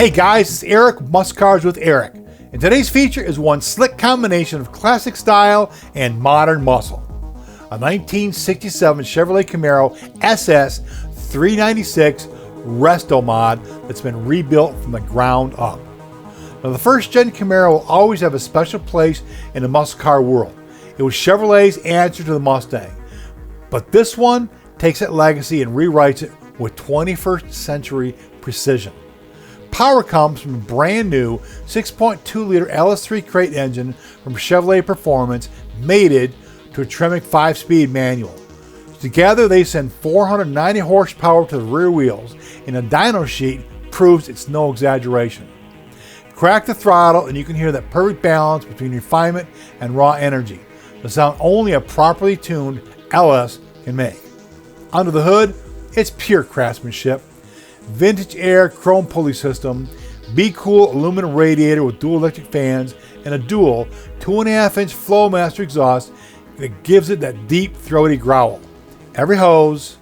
Hey guys, it's Eric, Muscle Cars with Eric, and today's feature is one slick combination of classic style and modern muscle. A 1967 Chevrolet Camaro SS 396 Resto-Mod that's been rebuilt from the ground up. Now, the first gen Camaro will always have a special place in the muscle car world. It was Chevrolet's answer to the Mustang, but this one takes that legacy and rewrites it with 21st century precision. Power comes from a brand new 6.2 liter LS3 crate engine from Chevrolet Performance, mated to a Tremec 5-speed manual. Together they send 490 horsepower to the rear wheels, and a dyno sheet proves it's no exaggeration. Crack the throttle and you can hear that perfect balance between refinement and raw energy, the sound only a properly tuned LS can make. Under the hood, it's pure craftsmanship. Vintage air chrome pulley system, Be Cool aluminum radiator with dual electric fans, and a dual 2.5-inch Flowmaster exhaust that gives it that deep throaty growl. Every hose,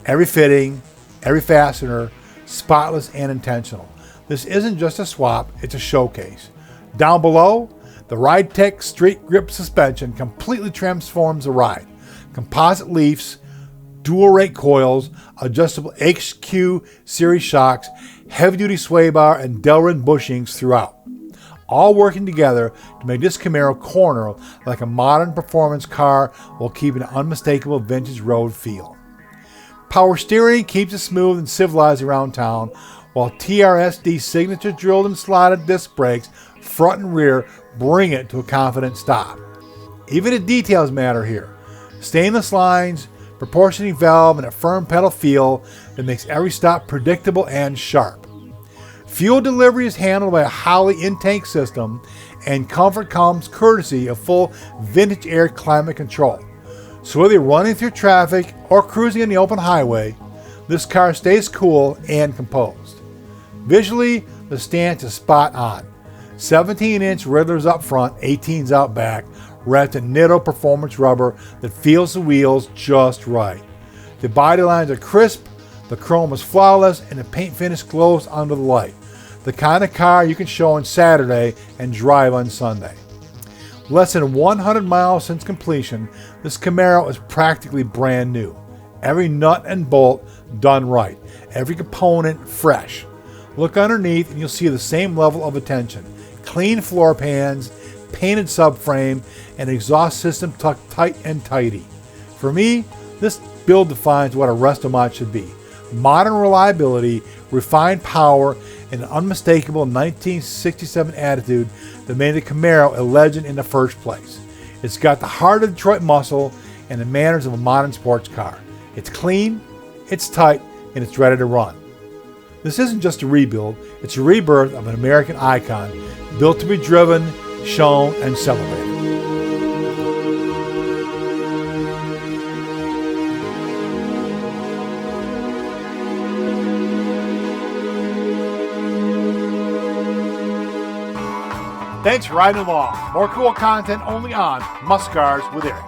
every fitting, every fastener, spotless and intentional. This isn't just a swap, it's a showcase. Down below, the RideTech Street Grip suspension completely transforms the ride. Composite leafs, dual rate coils, adjustable HQ series shocks, heavy-duty sway bar, and Delrin bushings throughout. All working together to make this Camaro corner like a modern performance car while keeping an unmistakable vintage road feel. Power steering keeps it smooth and civilized around town, while TRSD signature drilled and slotted disc brakes, front and rear, bring it to a confident stop. Even the details matter here. Stainless lines, proportioning valve, and a firm pedal feel that makes every stop predictable and sharp. Fuel delivery is handled by a Holley in-tank system, and comfort comes courtesy of full vintage air climate control. So whether you're running through traffic or cruising on the open highway, this car stays cool and composed. Visually, the stance is spot on. 17-inch Riddlers up front, 18s out back, wrapped in Nitto performance rubber that feels the wheels just right. The body lines are crisp, the chrome is flawless, and the paint finish glows under the light. The kind of car you can show on Saturday and drive on Sunday. Less than 100 miles since completion, this Camaro is practically brand new. Every nut and bolt done right, every component fresh. Look underneath and you'll see the same level of attention. Clean floor pans, painted subframe, and exhaust system tucked tight and tidy. For me, this build defines what a Resto-Mod should be. Modern reliability, refined power, and an unmistakable 1967 attitude that made the Camaro a legend in the first place. It's got the heart of Detroit muscle and the manners of a modern sports car. It's clean, it's tight, and it's ready to run. This isn't just a rebuild, it's a rebirth of an American icon, built to be driven, shown, and celebrated. Thanks for riding along. More cool content only on Muscle Cars with Eric.